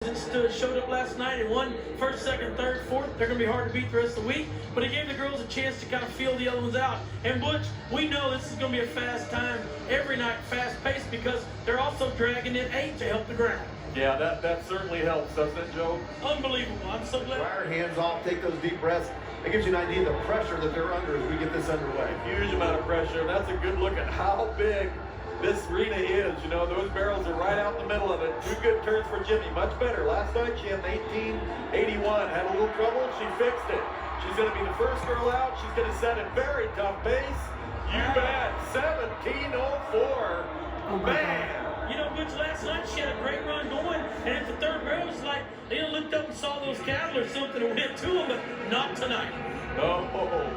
Showed up last night and won first, second, third, fourth. They're going to be hard to beat the rest of the week, but it gave the girls a chance to kind of feel the other ones out. And Butch, we know this is going to be a fast time every night, fast paced, because they're also dragging in 8 to help the ground. Yeah, that certainly helps, doesn't it, Joe? Unbelievable. I'm so glad. Fire hands off, take those deep breaths. It gives you an idea of the pressure that they're under as we get this underway. Huge amount of pressure. That's a good look at how big this arena is. You know, those barrels are right out in the middle of it. 2 good turns for Jimmy, much better. Last night she had an 1881, had a little trouble, she fixed it. She's going to be the first girl out. She's going to set a very tough pace. You bet, 1704. Man! You know, Butch, last night she had a great run going, and at the third barrel, it's like they looked up and saw those cattle or something and went to them, but not tonight. Oh,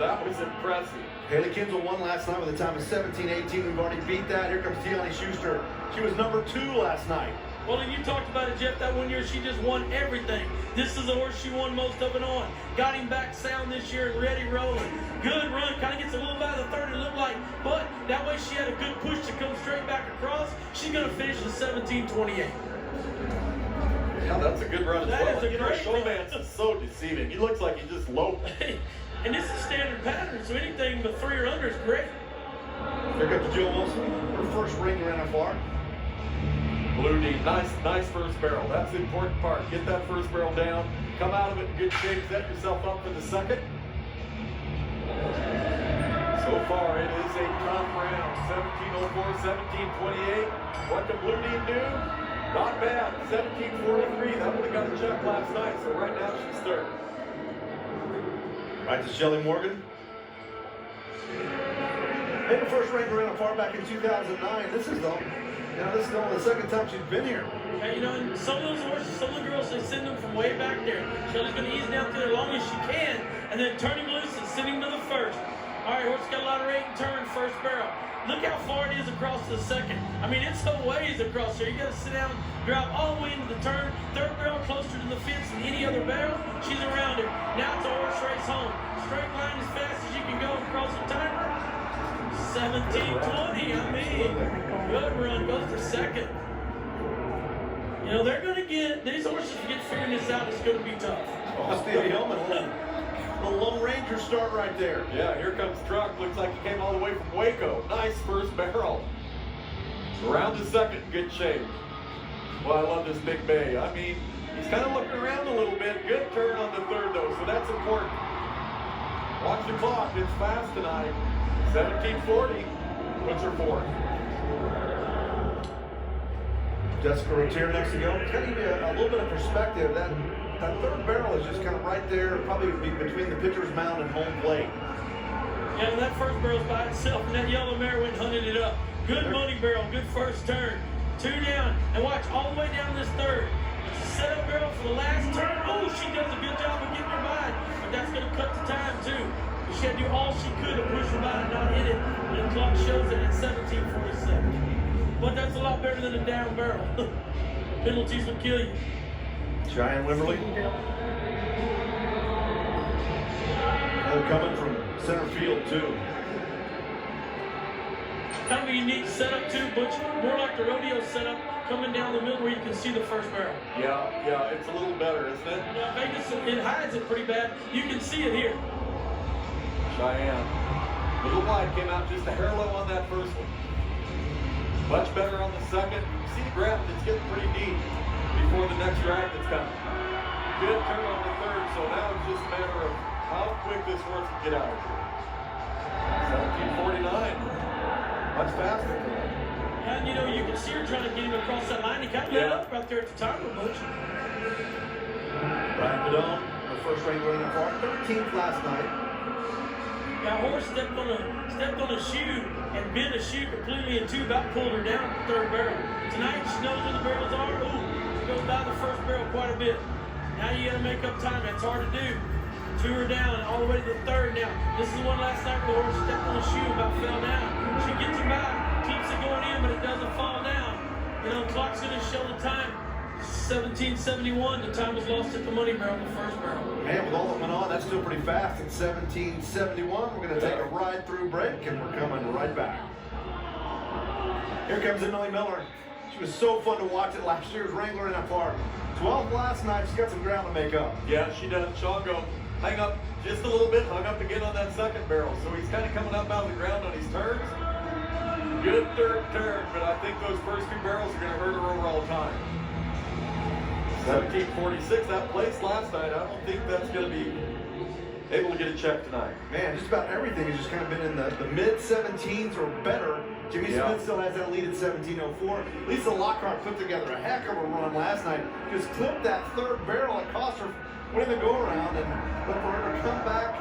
that was impressive. Haley Kinsel won last night with a time of 17:18. We've already beat that. Here comes Tiani Schuster. She was number 2 last night. Well, and you talked about it, Jeff, that one year she just won everything. This is the horse she won most of it on. Got him back sound this year and ready rolling. Good run, kind of gets a little by the third, it looked like, but that way she had a good push to come straight back across. She's going to finish the 17:28. Yeah, that's a good run as well. That is a great Showman's run. is so deceiving. He looks like he just loped. And this is standard pattern, so anything but 3 or under is great. Here comes Jill Wilson, her first regular NFR. Blue D, nice first barrel. That's the important part. Get that first barrel down, come out of it in good shape, set yourself up for the second. So far, it is a tough round. 1704, 1728. What can Blue D do? Not bad. 1743. That would have got a check last night, so right now she's third. Right to Shelly Morgan. Made the first regular NFR back in 2009. This is only the second time she's been here. And, you know, and some of those horses, some of the girls, they send them from way back there. Shelly's going to ease down through there as long as she can, and then turn him loose and send him to the first. All right, horse got a lot of rate and turn, first barrel. Look how far it is across to the second. I mean, it's a ways across there. You got to sit down, drop all the way into the turn. Third barrel closer to the fence than any other barrel. She's around it. Now it's a horse race home. Straight line as fast as you can go across the timer. 17:20. I mean, good run. Goes to second. You know, they're going to get, these horses get figuring this out. It's going to be tough. Oh, Stevie Hillman, the Lone Ranger start right there. Yeah, here comes Truck. Looks like he came all the way from Waco. Nice first barrel. Around the second, good shape. Well, I love this big bay. I mean, he's kind of looking around a little bit. Good turn on the third, though, so that's important. Watch the clock. It's fast tonight. 1740. Puts her fourth. Jessica Rotier next to go. It's going to give you a little bit of perspective. That third barrel is just kind of right there, probably be between the pitcher's mound and home plate. Yeah, and that first barrel's by itself, and that yellow mare went hunting it up. Good money barrel, good first turn. 2 down, and watch all the way down this third. Set up barrel for the last turn. Oh, she does a good job of getting her by, but that's going to cut the time too. She had to do all she could to push her by and not hit it, and the clock shows it at 17:47. But that's a lot better than a down barrel. Penalties would kill you. Cheyenne Wimberly. They're coming from center field too. Kind of a unique setup too, Butch. More like the rodeo setup, coming down the middle where you can see the first barrel. Yeah, it's a little better, isn't it? Yeah, Vegas, it hides it pretty bad. You can see it here. Cheyenne. Little wide, came out just a hair low on that first one. Much better on the second. You see the graph, it's getting pretty deep before the next drag that's coming. Good turn on the third, so now it's just a matter of how quick this horse can get out of here. 1749. Much faster. And you know, you can see her trying to get him across that line. He kind of lit up right there at the timer, Butch. Ryan Padone, her first regular NFR, 13th last night. That horse stepped on a shoe and bent a shoe completely in two, about pulled her down at the third barrel. Tonight, she knows where the barrels are. Ooh, she goes by the first barrel quite a bit. Now you got to make up time. That's hard to do. 2 are down, all the way to the third now. This is the one last night where the horse stepped on a shoe, about fell down. She gets him back, keeps it going in, but it doesn't fall down. You know, the clock's going to show the time. 17:71, the time was lost at the money barrel, the first barrel. Man, with all that went on, that's still pretty fast. At 17:71, we're going to take a ride-through break, and we're coming right back. Here comes Emily Miller. She was so fun to watch at last year's Wrangler NFR. 12th last night. She's got some ground to make up. Yeah, she does. Sean go hang up just a little bit, hung up again on that second barrel. So he's kind of coming up out of the ground on his turns. Good third turn, but I think those first two barrels are going to hurt her overall time. 17:46, that place last night. I don't think that's going to be able to get a check tonight. Man, just about everything has just kind of been in the mid-17s or better. Jimmy Smith still has that lead at 17:04. Lisa Lockhart put together a heck of a run last night. Just clipped that third barrel. It cost her winning the go-around, and look for her to come back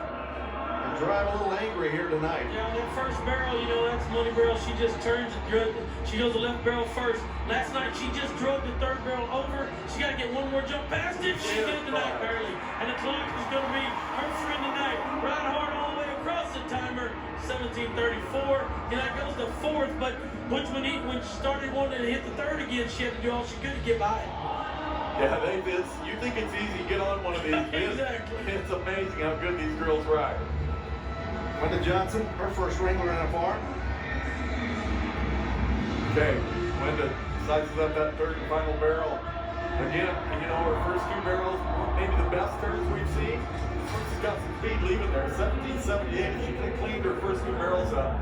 and drive a little angry here tonight. Yeah, that first barrel, you know, that's money barrel. She just turns and drug. She goes the left barrel first. Last night, she just drug the third barrel over. She got to get one more jump past it. She did tonight, barely. And the clock is going to be her friend tonight. Ride hard all the way across the timer. 17:34. And that goes to fourth. But when she started wanting to hit the third again, she had to do all she could to get by it. Yeah, you think it's easy to get on one of these. Exactly. It's amazing how good these girls ride. Wenda Johnson, her first Wrangler NFR. Okay, Wenda sizes up that third and final barrel. Again, you know, her first two barrels weren't maybe the best turns we've seen. She's got some speed leaving there. 17:78. If she could have cleaned her first two barrels up,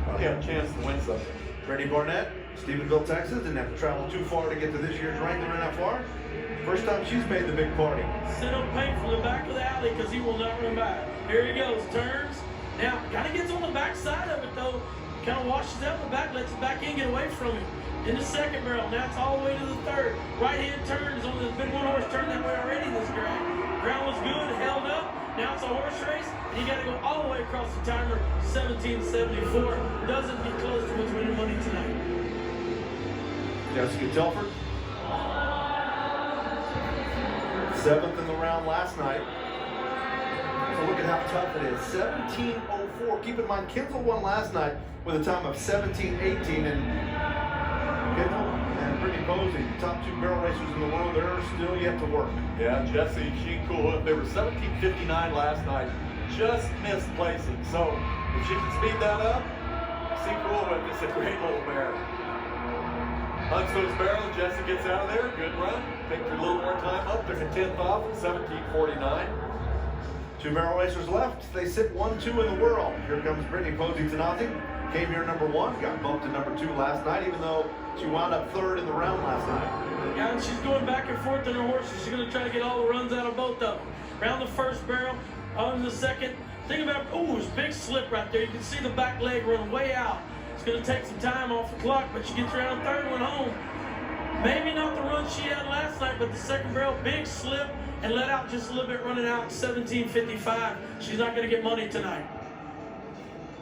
probably have a chance to win something. Brittany Barnett, Stephenville, Texas, didn't have to travel too far to get to this year's Wrangler NFR. First time she's made the big party. Sit up paint from the back of the alley because he will not run by. Here he goes, turns. Now, kind of gets on the back side of it though. Kind of washes out the back, lets the back end get away from him. In the second barrel, now it's all the way to the third. Right hand turn is only been one horse turn that way already this ground. Ground was good, held up. Now it's a horse race, and you got to go all the way across the timer. 17:74 doesn't get close to what's winning money tonight. Jessica Telford, 7th in the round last night. So look at how tough it is. 17:04. Keep in mind, Kinsel won last night with a time of 17:18, and Kinsel and Brittany Posey, top two barrel racers in the world, they're still yet to work. Yeah, Jesse, she cool. They were 17:59 last night. Just missed placing. So if she can speed that up, she cool with this. A great little mare. Hunts those barrels. Jesse gets out of there. Good run. Picked her a little more time up. Took a 10th off at 17:49. Two barrel racers left. They sit 1-2 in the world. Here comes Brittany Posey Tanazi. Came here number 1, got bumped to number 2 last night, even though she wound up 3rd in the round last night. Yeah, and she's going back and forth in her horses. She's going to try to get all the runs out of both of them. Round the first barrel, on the second. Think about, it's a big slip right there. You can see the back leg run way out. It's going to take some time off the clock, but she gets around third one home. Maybe not the run she had last night, but the second barrel, big slip, and let out just a little bit, running out 17:55. She's not going to get money tonight.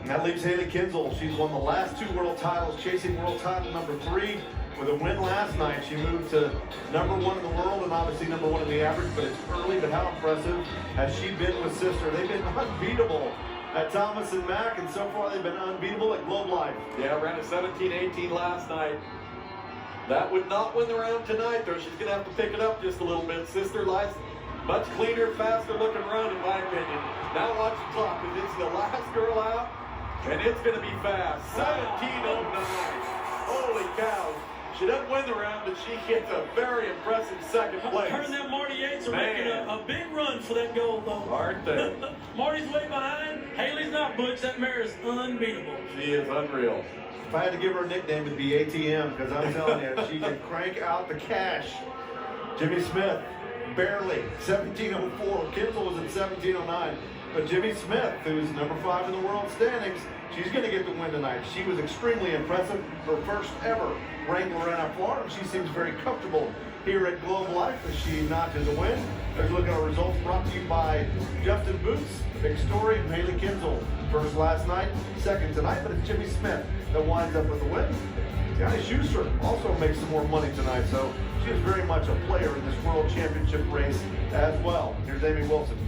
And that leaves Haley Kinsel. She's won the last 2 world titles, chasing world title number 3. With a win last night, she moved to number 1 in the world and obviously number 1 in the average, but it's early, but how impressive has she been with sister? They've been unbeatable at Thomas and Mack, and so far they've been unbeatable at Globe Life. Yeah, ran a 17:18 last night. That would not win the round tonight, though. She's going to have to pick it up just a little bit. Sister lies much cleaner, faster looking run, in my opinion. Now watch the clock, because it's the last girl out, and it's going to be fast. 17:09. Holy cow. She doesn't win the round, but she gets a very impressive second place. Her and that Marty Yates are making a big run for that gold, though. Aren't they? Marty's way behind. Haley's not Butch. That mare is unbeatable. She is unreal. If I had to give her a nickname, it'd be ATM, because I'm telling you, she can crank out the cash. Jimmy Smith, barely, 17:04. Kinsel was at 17:09. But Jimmy Smith, who's number 5 in the world standings, she's going to get the win tonight. She was extremely impressive. Her first ever Wrangler NFR, and she seems very comfortable here at Globe Life as she notches a win. Let's look at our results brought to you by Justin Boots, big story, and Haley Kinsel. First last night, second tonight, but it's Jimmy Smith that winds up with the win. Johnny Schuster also makes some more money tonight, so she is very much a player in this World Championship race as well. Here's Amy Wilson.